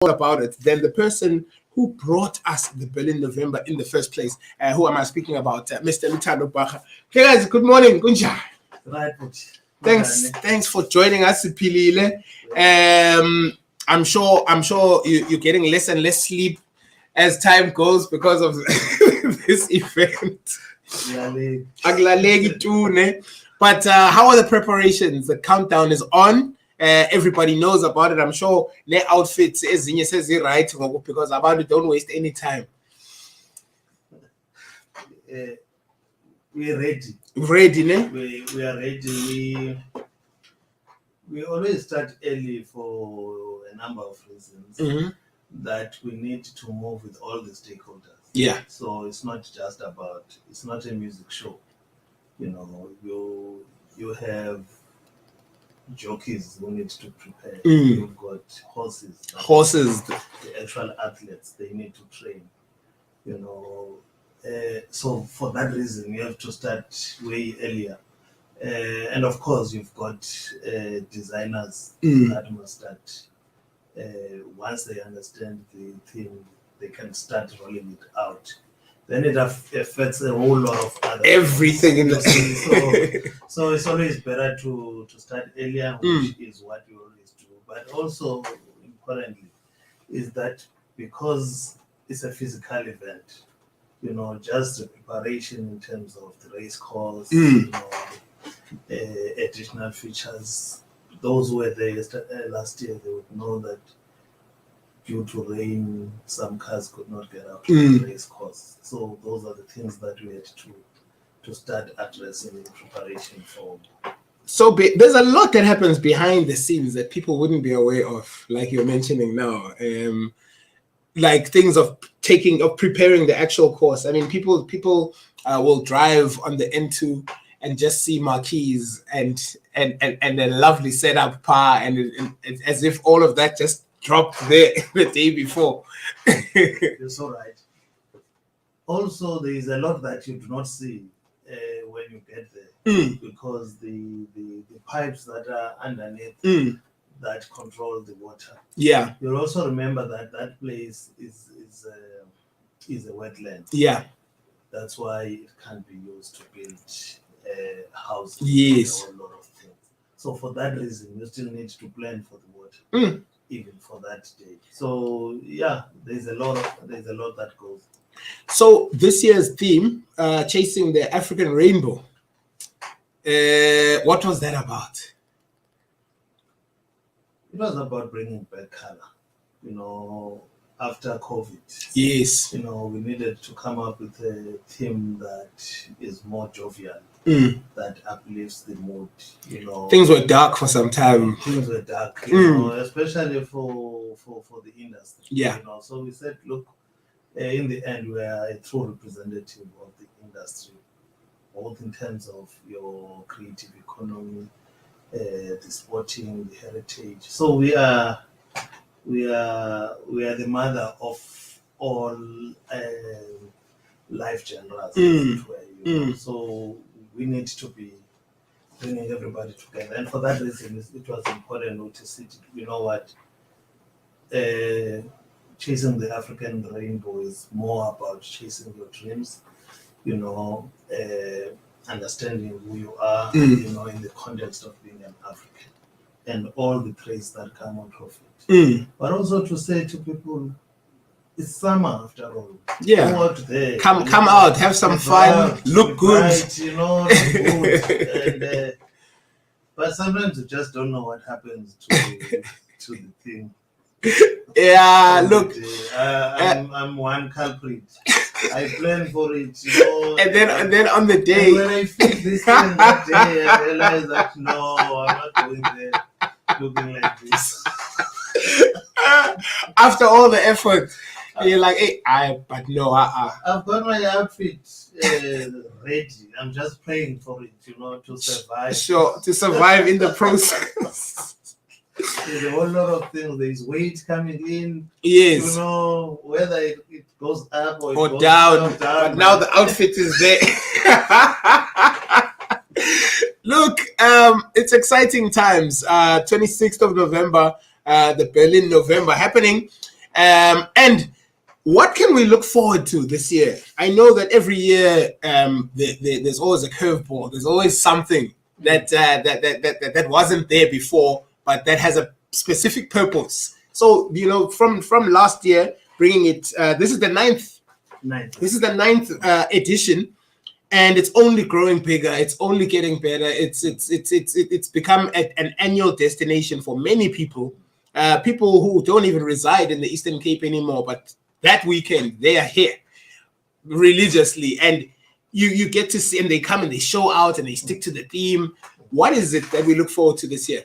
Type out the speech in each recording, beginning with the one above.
about it than the person who brought us the Berlin November in the first place. Who am I speaking about? Mr. Luthando Bara. Hey guys, good morning. Kunja. Right. Thanks for joining us, Pilile. I'm sure you're getting less and less sleep as time goes because of this event. But how are the preparations? The countdown is on. Everybody knows about it. I'm sure their outfits is right because about it don't waste any time. We're ready. Ready, ne? We are ready. We always start early for a number of reasons. Mm-hmm. That we need to move with all the stakeholders. Yeah. So it's not just about, it's not a music show. You know, you have jockeys who need to prepare. You've got horses. The actual athletes, they need to train. You know, so for that reason, you have to start way earlier. And of course, you've got designers that must start. Once they understand the theme, they can start rolling it out. Then it affects a whole lot of other everything in the so it's always better to start earlier, which is what we always do. But also importantly is that because it's a physical event, you know, just the preparation in terms of the race course, you know, additional features. Those who were there last year, they would know that due to rain, some cars could not get out to the race course. So those are the things that we had to start addressing in preparation for. So there's a lot that happens behind the scenes that people wouldn't be aware of, like you're mentioning now. Like things of preparing the actual course. I mean, people will drive on the N2 and just see marquees and a lovely setup par and as if all of that just dropped there the day before. You're so right. Also, there is a lot that you do not see when you get there because the pipes that are underneath that control the water. Yeah. You'll also remember that place is a wetland. Yeah. That's why it can't be used to build houses. Yes. A lot of things. So for that reason, you still need to plan for the water, even for that day. So yeah, there's a lot that goes. So this year's theme, chasing the African rainbow. What was that about? It was about bringing back color. You know, after COVID. Yes. You know, we needed to come up with a theme that is more jovial. That uplifts the mood, you know. Things were dark for some time. Things were dark, you know, especially for the industry. Yeah. You know, so we said, look, in the end, we are a true representative of the industry, both in terms of your creative economy, the sporting, the heritage. So we are the mother of all life genres, you know? So we need to be bringing everybody together, and for that reason, it was important to see. You know what? Chasing the African rainbow is more about chasing your dreams. You know, understanding who you are. You know, in the context of being an African, and all the praise that come out of it. But also to say to people, it's summer after all. Yeah. Go out there. Come out, have some fun, look good. Bright, you know, look good. And, but sometimes you just don't know what happens to the thing. Yeah, look. I'm one culprit. I plan for it, you know. And then on the day. When I fix this thing that day, I realize that no, I'm not going there looking like this. After all the effort, you're like, hey, but no, I've got my outfit ready. I'm just praying for it, you know, to survive. Sure, to survive in the process. There's a whole lot of things. There's weight coming in. Yes. You know, whether it goes up or it goes down. Down. But now the outfit is there. Look, it's exciting times. 26th of November, the Berlin November happening. And what can we look forward to this year? I know that every year there's always a curveball. There's always something that wasn't there before, but that has a specific purpose. So from last year, bringing it. This is the ninth. This is the ninth edition, and it's only growing bigger. It's only getting better. It's become an annual destination for many people. People who don't even reside in the Eastern Cape anymore, but that weekend they are here religiously, and you get to see, and they come and they show out and they stick to the theme. What is it that we look forward to this year?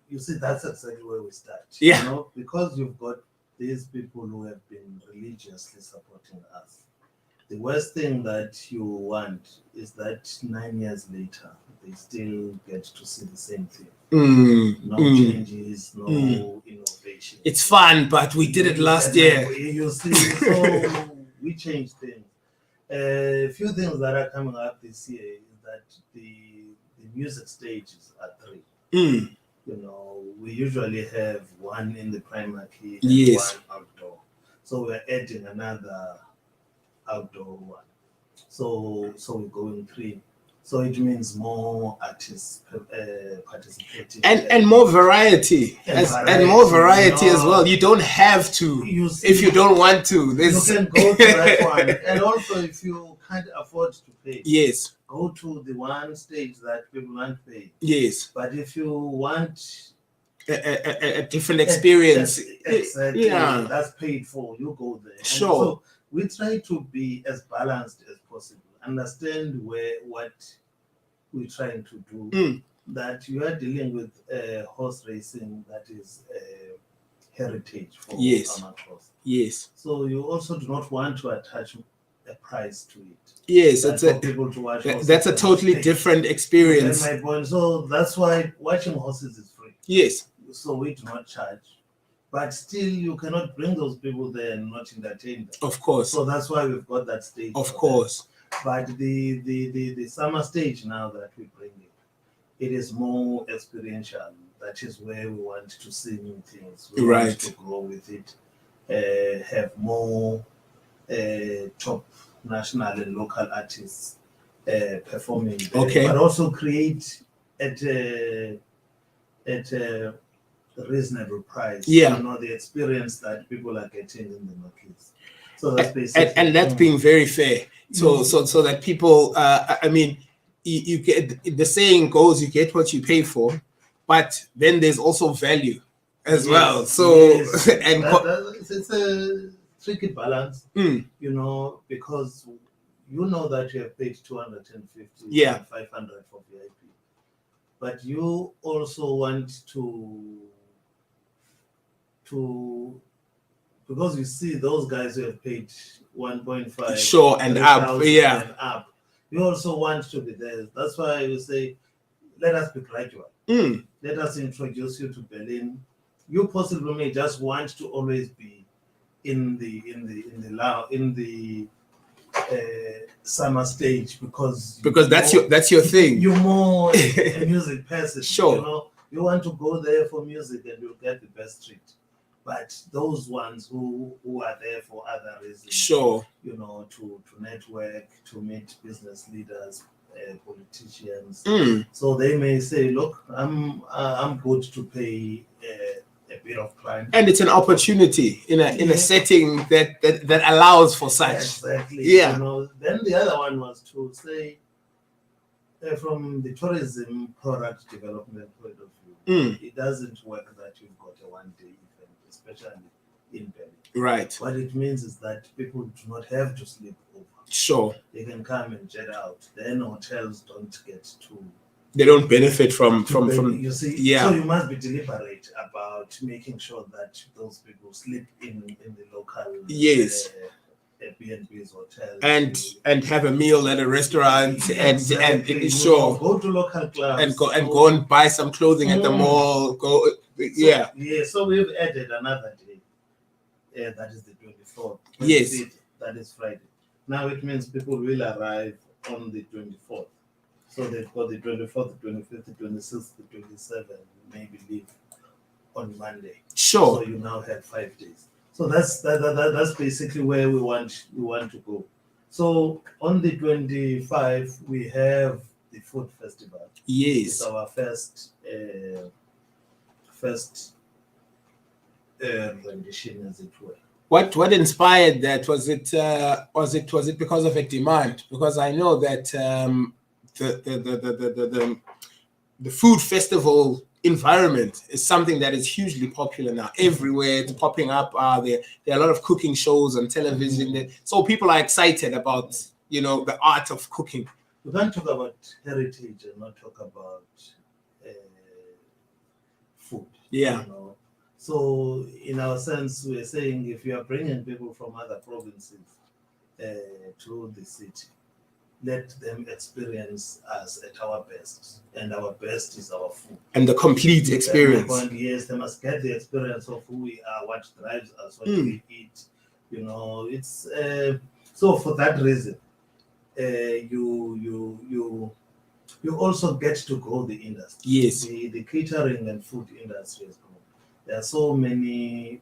You see, that's exactly where we start. Yeah. Because you've got these people who have been religiously supporting us. The worst thing that you want is that 9 years later, they still get to see the same thing. No changes, no innovation. It's fun, but we did it last year. You see, so we changed things. A few things that are coming up this year is that the music stages are 3. We usually have one in the primary and yes. one outdoor. So we're adding another outdoor one. So we're going 3. So it means more artists participating. And more variety. And more variety as well. You don't have to if you don't want to. You can go to that one. And also if you can't afford to pay. Yes. Go to the one stage that people won't pay. Yes. But if you want a different experience, exactly, that's paid for, you go there. Sure. And so we try to be as balanced as possible. Understand what we're trying to do. That you are dealing with horse racing that is heritage for amateurs. Yes. So you also do not want to attach a price to it. Yes, people to watch that's a totally different experience. My point. So that's why watching horses is free. Yes. So we do not charge. But still, you cannot bring those people there and not entertain them. Of course. So that's why we've got that stage. Of course. Them. But the summer stage now that we bring it is more experiential. That is where we want to see new things. We want to grow with it. Have more top national and local artists performing there. Okay. But also create at a reasonable price. Yeah. The experience that people are getting in the markets. So that's basically, and that's being very fair. So that people, you get, the saying goes, you get what you pay for, but then there's also value as well. So and it's a tricky balance, because that you have paid 250, 500 for VIP, but you also want to because you see those guys who have paid 1.5 sure and up, and up, you also want to be there. That's why you say, let us be gradual. Let us introduce you to Berlin. You possibly may just want to always be in the summer stage because that's your thing. You're more a music person. Sure. You want to go there for music and you'll get the best treat. But those ones who are there for other reasons, sure, to network, to meet business leaders, politicians. So they may say, look, I'm good to pay a bit of client. And it's an opportunity in a setting that allows for such. Exactly. Yeah. Then the other one was to say, from the tourism product development point of view, it doesn't work that you've got a one-day event, especially in Berlin. Right. What it means is that people do not have to sleep over. Sure. They can come and jet out. Then hotels don't get to. They don't benefit from. You see. Yeah. So you must be deliberate about making sure that those people sleep in the local. Yes. Airbnbs, hotels, and have a meal at a restaurant, and sure, go to local clubs and go and buy some clothing at the mall. So we've added another day. That is the 24th. Yes, that is Friday. Now it means people will arrive on the 24th. So they've got the 24th, the 25th, the 26th, the 27th, maybe leave on Monday. Sure. So you now have 5 days. So that's basically where we want to go. So on the 25 we have the food festival. Yes. It's our first rendition, as it were. What inspired that? Was it because of a demand? Because I know that the food festival environment is something that is hugely popular now. Everywhere it's popping up. There are a lot of cooking shows on television. So people are excited about the art of cooking. We can't talk about heritage and not talk about food. Yeah. So in our sense, we're saying if you are bringing people from other provinces to the city, let them experience us at our best, and our best is our food. And the complete experience. Yes, they must get the experience of who we are, what drives us, what we eat. It's so for that reason, you also get to grow the industry. Yes. The catering and food industry has grown. There are so many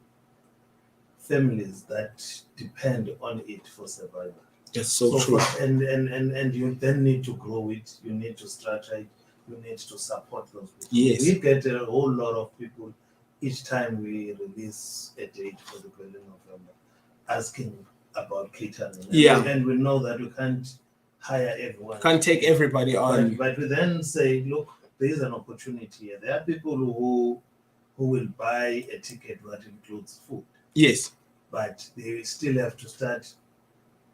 families that depend on it for survival. That's so true. And you then need to grow it. You need to structure it. You need to support those people. Yes. We get a whole lot of people each time we release a date for the 12th of November asking about catering. Yeah. And we know that we can't hire everyone. Can't take everybody on. But we then say, look, there is an opportunity here. There are people who will buy a ticket that includes food. Yes. But they still have to start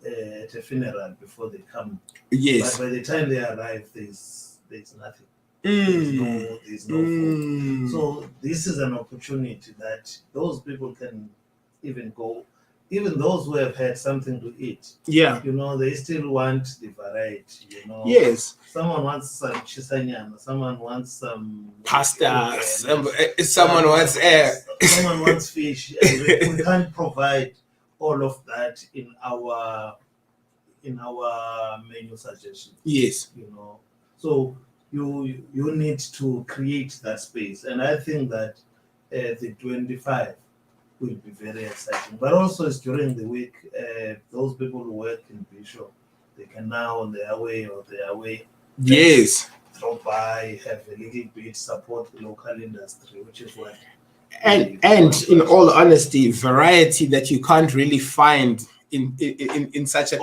at a funeral before they come. Yes. But by the time they arrive, there's nothing. There's no food. So this is an opportunity that those people can even go. Even those who have had something to eat, yeah, they still want the variety. Yes. Someone wants some chisanyama. Someone wants some pasta. Someone wants air. Someone wants fish. And we can't provide all of that in our menu suggestions. Yes. So you need to create that space, and I think that the 25 will be very exciting. But also, it's during the week. Those people who work in Bishop, they can now on their way yes, drop by, have a little bit, support the local industry, which is what. And in all honesty, variety that you can't really find in such a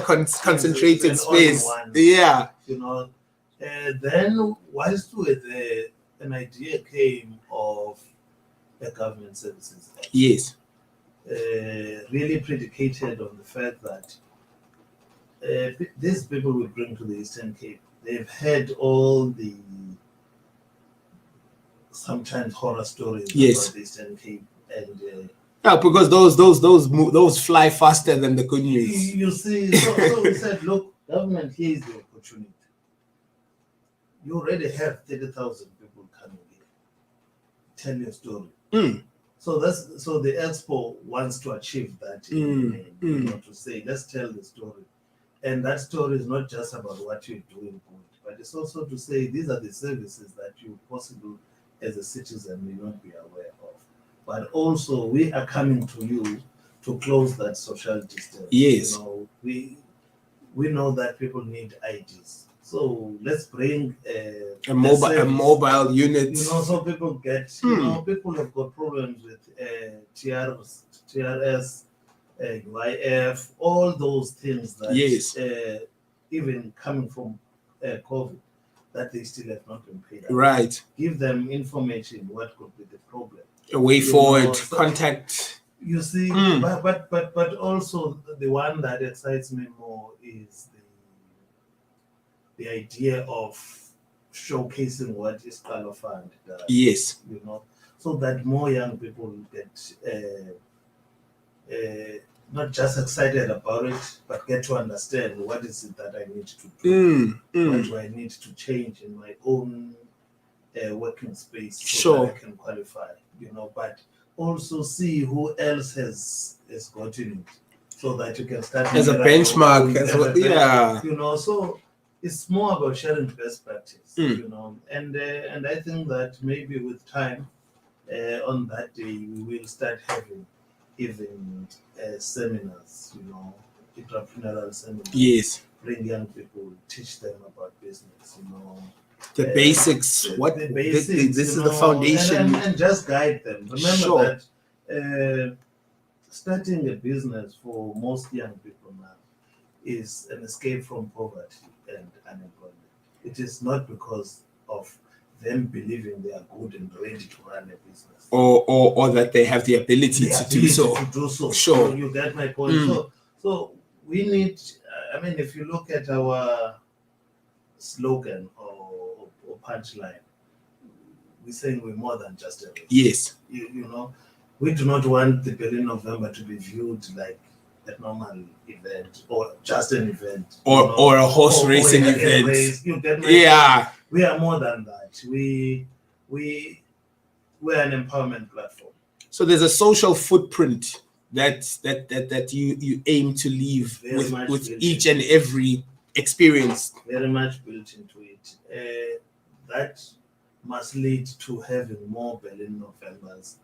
concentrated space. Yeah. Then whilst an idea came of a government services act. Yes. Really predicated on the fact that these people we bring to the Eastern Cape, they've had all the sometimes horror stories about the Eastern Cape, and because those fly faster than the good news. You see, so we said, look, government, here is the opportunity. You already have 30,000 people coming here. Tell your story. So the expo wants to achieve that. To say, let's tell the story, and that story is not just about what you're doing good, but it's also to say these are the services that you possibly as a citizen may not be aware of. But also we are coming to you to close that social distance. Yes. We know that people need IDs. So let's bring a mobile unit. So people get, people have got problems with TRS, UIF, all those things that even coming from COVID, that they still have not been paid. Right. Give them information, what could be the problem. A way forward, contact. You see, but also the one that excites me more is the idea of showcasing what Iskalo Fund does. Yes. So that more young people get not just excited about it, but get to understand what is it that I need to do. What do I need to change in my own working space so that I can qualify, but also see who else has gotten it so that you can start as a benchmark as well. Yeah. So it's more about sharing best practice, and I think that maybe with time On that day, we will start having even seminars, entrepreneurial seminars. Yes. Bring young people, teach them about business, The basics. the basics, this is the foundation. and just guide them. Remember Sure. that starting a business for most young people now is an escape from poverty and unemployment. It is not because of them believing they are good and ready to run a business, or that they have the ability to do so. Sure. So you get my point. So we need. I mean, if you look at our slogan or punchline, we're saying we're more than just a race. Yes. We do not want the Berlin November to be viewed like a normal event or just an event or a horse racing event. You get my point? We are more than that. We're an empowerment platform. So there's a social footprint that you aim to leave with each and every experience. Very much built into it. That must lead to having more Berlin Novembers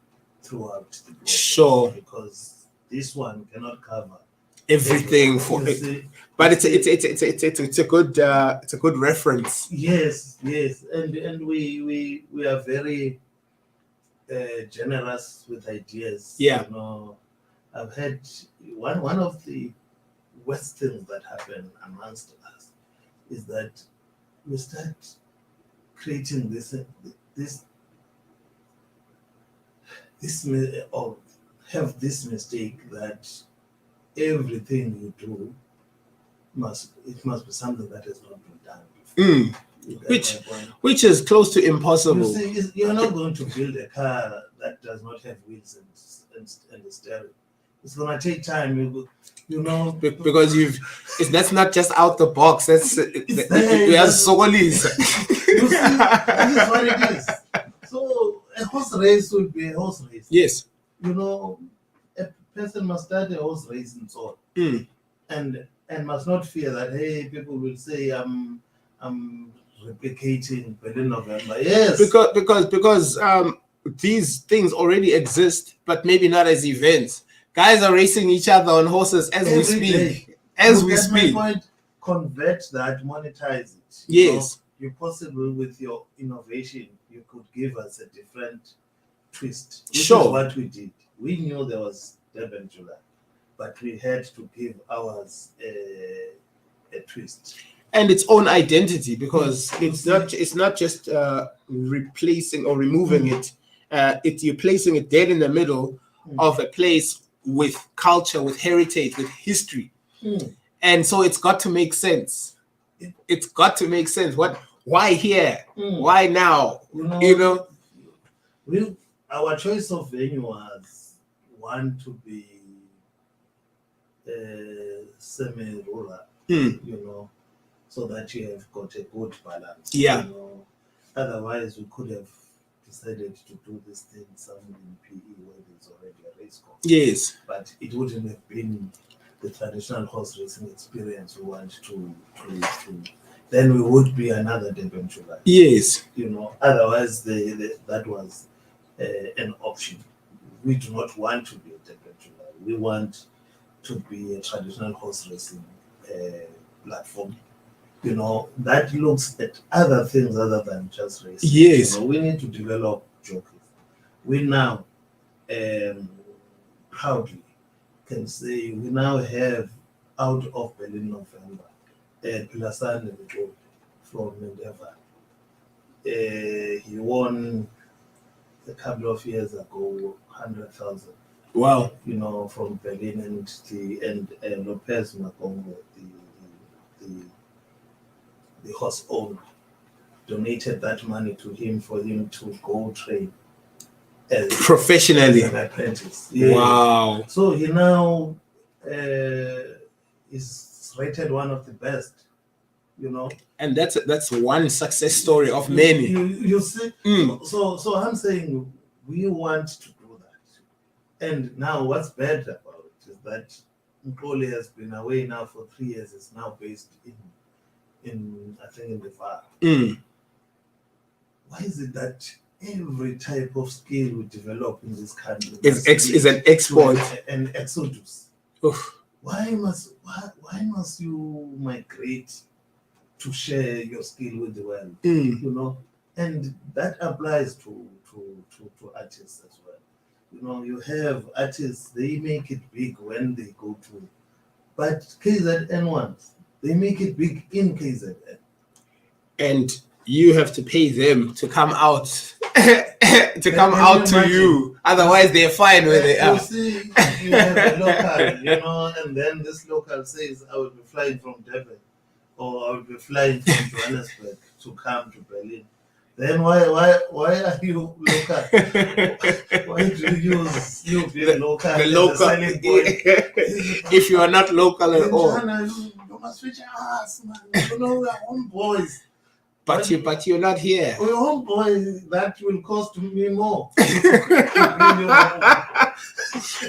throughout the globe. Sure. Because this one cannot cover everything for it. But it's a good reference. Yes, and we are very generous with ideas. Yeah. I've had one of the worst things that happen amongst us is that we start creating this or have this mistake that everything you do must be something that has not been done before. Which is close to impossible. You see, you're not going to build a car that does not have wheels and a steering. It's gonna take time, because that's not just out the box. That's we have solis. You see, this is what it is. So a horse race will be a horse race. Yes. A person must start a horse race and so on, and must not fear that people will say I'm replicating Berlin November. Yes, because these things already exist, but maybe not as events. Guys are racing each other on horses as we speak. As we speak. My point, convert that, monetize it. Yes. You're possible with your innovation. You could give us a different twist. This is what we did. We knew there was Durban July, but we had to give ours a twist and its own identity, because it's not just replacing or removing it. You're placing it dead in the middle of a place with culture, with heritage, with history, and so it's got to make sense. It's got to make sense. Why here? Why now? Our choice of venue was one to be semi-rural, so that you have got a good balance. Yeah. Otherwise, we could have decided to do this thing somewhere in PE where there's already a race course. Yes. But it wouldn't have been the traditional horse racing experience we want to then we would be another Durban July. Yes. Otherwise that was an option. We do not want to be a Durban July. We want to be a traditional horse racing platform. That looks at other things other than just racing. Yes. We need to develop jockeys. We now proudly can say we now have out of Berlin November Luthando Bara from Endeavour. He won a couple of years ago 100,000. Wow. From Berlin, and Lopez Magongo, the horse owner, donated that money to him for him to go train professionally as an apprentice. Yeah. Wow. So he now is rated one of the best. And that's one success story of many. You see. So I'm saying we want to do that. And now what's bad about it is that Nkoli has been away now for 3 years. It's now based in I think in the far. Why is it that every type of skill we develop in this country is an export. An exodus. Oof. Why must you migrate to share your skill with the world? You know, and that applies to artists as well. You know, you have artists, they make it big when they go to, but KZN ones, they make it big in KZN. And you have to pay them to come out to come out to you. Otherwise, they're fine where they are. You see, you have a local, you know, and then this local says, I will be flying from Durban or I will be flying from Johannesburg to come to Berlin. Then why are you local? Why do you use you being local? The local. If you are not local at all. You must reach us, man. You know, we are homeboys. But you're not here. We're homeboys. That will cost me more.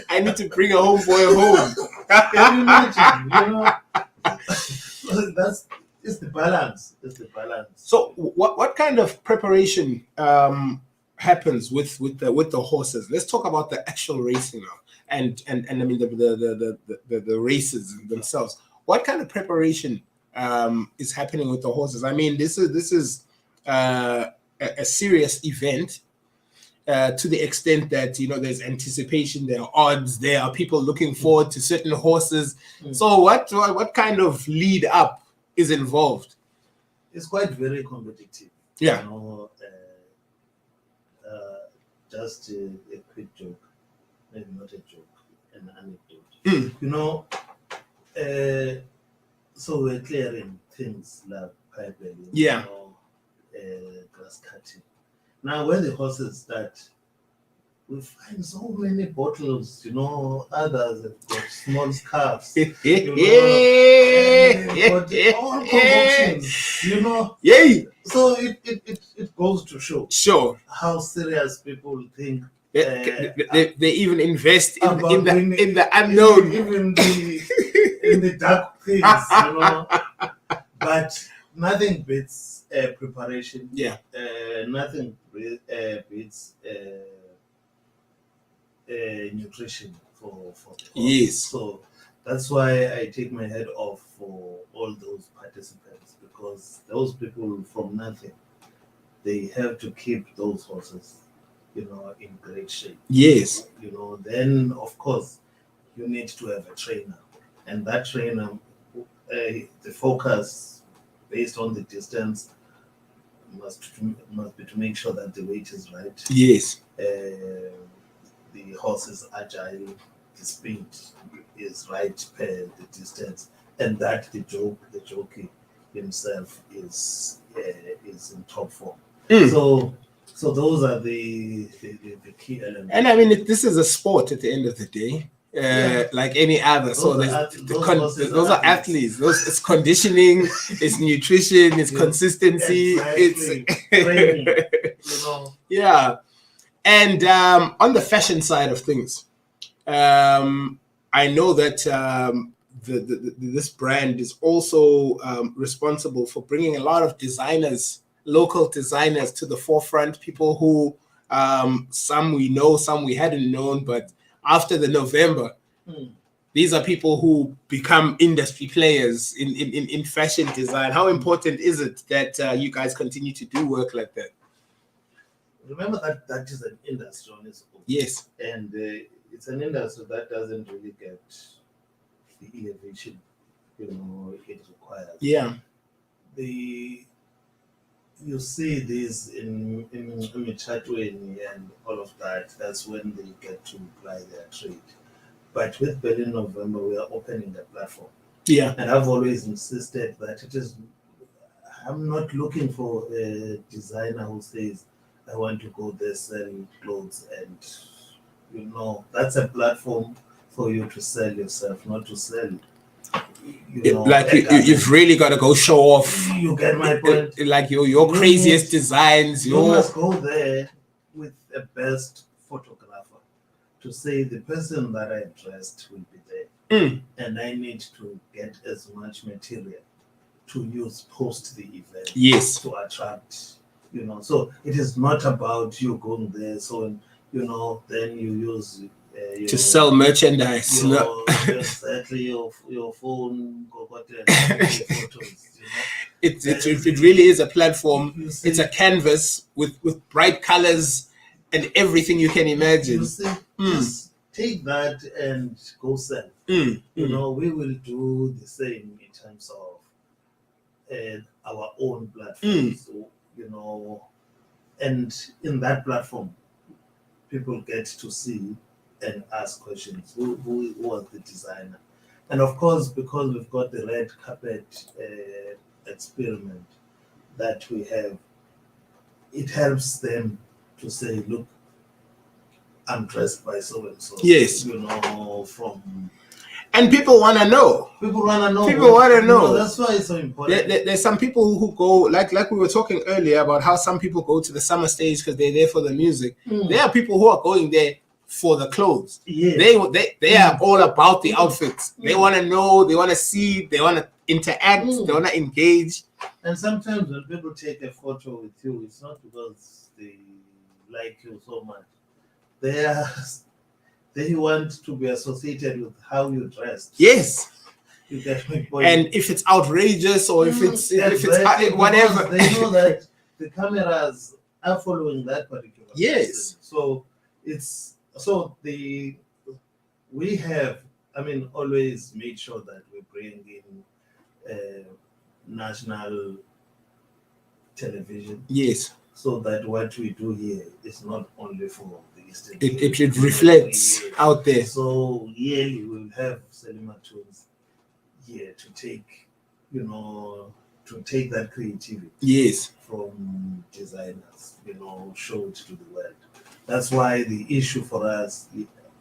I need to bring a homeboy home. Can you imagine? You know, it's the balance. It's the balance. So, what kind of preparation happens with the horses? Let's talk about the actual racing now, and I mean the races themselves. What kind of preparation is happening with the horses? I mean, this is a serious event. To the extent that, you know, there's anticipation, there are odds, there are people looking forward to certain horses. So what kind of lead up is involved? It's quite very competitive. Yeah. You know, just a quick joke, maybe not a joke, an anecdote. You know, so we're clearing things like pipeline, yeah, you know, grass cutting. Now, when the horses start, we find so many bottles, you know, others have got small scarves, you know, all concoctions, you know. Yay! So it goes to show how serious people think. They even invest in the unknown, even in the dark things, you know. But nothing beats preparation. Yeah. Nothing beats nutrition for the horse. Yes. So that's why I take my head off for all those participants, because those people from nothing, they have to keep those horses, you know, in great shape. Yes. You know, then of course you need to have a trainer, and that trainer, the focus based on the distance must be to make sure that the weight is right. Yes. The horse is agile, the speed is right per the distance, and that the jockey himself is in top form. So those are the key elements. And I mean, this is a sport at the end of the day. Like any other. Those are athletes. It's conditioning, it's nutrition, it's consistency, exactly. It's training, you know. Yeah. And on the fashion side of things, I know that this brand is also responsible for bringing a lot of designers, local designers, to the forefront. People who some we know, some we hadn't known, but after the November, these are people who become industry players in fashion design. How important is it that you guys continue to do work like that? Remember that is an industry on its own. Yes. And it's an industry that doesn't really get the innovation, you know, it requires. Yeah. You see this in Chatwin and all of that. That's when they get to apply their trade. But with Berlin November, we are opening the platform. Yeah. And I've always insisted that I'm not looking for a designer who says, I want to go there, sell clothes, and, you know, that's a platform for you to sell yourself, not to sell. You know, like you've really got to go show off. You get my point. Like your craziest designs. You must go there with a best photographer to say the person that I dressed will be there, and I need to get as much material to use post the event. Yes. To attract You know, so it is not about you going there. So you know, then you use to sell merchandise. Exactly your phone, go there, photos. You know, it really is a platform. It's a canvas with bright colors and everything you can imagine. You see, just take that and go sell. You know, we will do the same in terms of our own platform. So, you know, and in that platform, people get to see and ask questions. Who was the designer? And of course, because we've got the red carpet experiment that we have, it helps them to say, look, I'm dressed by so and so. Yes. You know, and people want to know. People want to know. People want to know. That's why it's so important. There's some people who go, like we were talking earlier about how some people go to the summer stage because they're there for the music. There are people who are going there for the clothes. Yeah. They are all about the outfits. They want to know, they want to see, they want to interact, they want to engage. And sometimes when people take a photo with you, it's not because they like you so much. They want to be associated with how you dressed. Yes. You get my point. And if it's outrageous or if it's whatever, they know that the cameras are following that particular yes. person. So we have, always made sure that we bring in national television. Yes. So that what we do here is not only for the Eastern. It reflects out there. So yearly we'll have Selima Tunes here to take, that creativity. Yes. From designers, show it to the world. That's why the issue for us,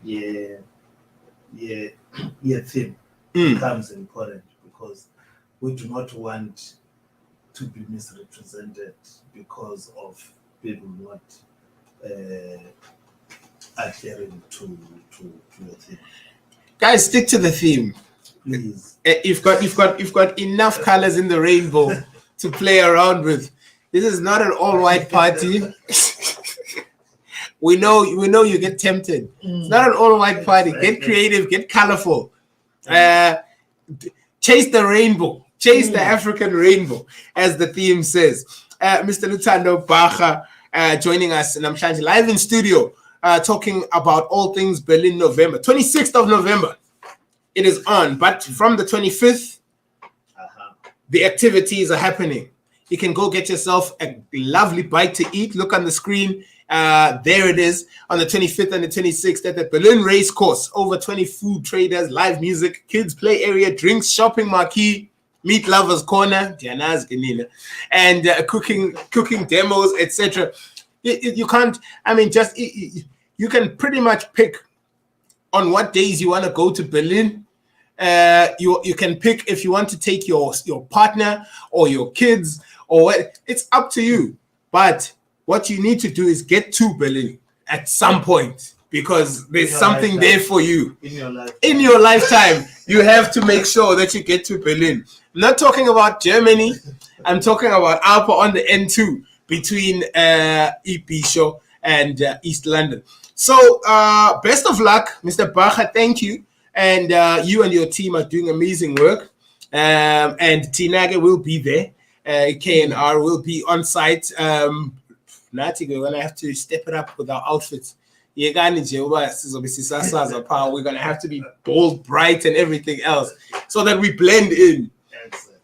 theme becomes important, because we do not want to be misrepresented because of people not adhering to the theme. Guys, stick to the theme. Please. You've got enough colors in the rainbow to play around with. This is not an all-white party. We know you get tempted. It's not an all-white party. Get creative, get colorful. Chase the rainbow. Chase the African rainbow, as the theme says. Mr. Luthando Bara joining us in Namhlanje live in studio, talking about all things Berlin November. 26th of November, it is on. But from the 25th, the activities are happening. You can go get yourself a lovely bite to eat. Look on the screen. There it is on the 25th and the 26th at the Berlin Race Course. Over 20 food traders, live music, kids play area, drinks, shopping marquee, meat lovers corner, and cooking demos, etc. You can't. You can pretty much pick on what days you want to go to Berlin. You can pick if you want to take your partner or your kids or what. It's up to you. But what you need to do is get to Berlin at some point, because there's something there for you. In your lifetime, you have to make sure that you get to Berlin. I'm not talking about Germany. I'm talking about Alpha on the N2 between Ibisho and East London. So best of luck, Mr. Bara. Thank you. And you and your team are doing amazing work. And Tinage will be there. KNR will be on site. Nati, we're going to have to step it up with our outfits. We're going to have to be bold, bright, and everything else, so that we blend in.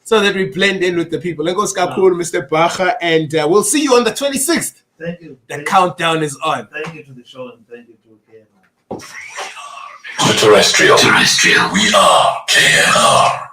With the people. Let's go, Mr. Bara, and we'll see you on the 26th. Thank you. The countdown is on. Thank you to the show, and thank you to KNR. Terrestrial. We are KNR.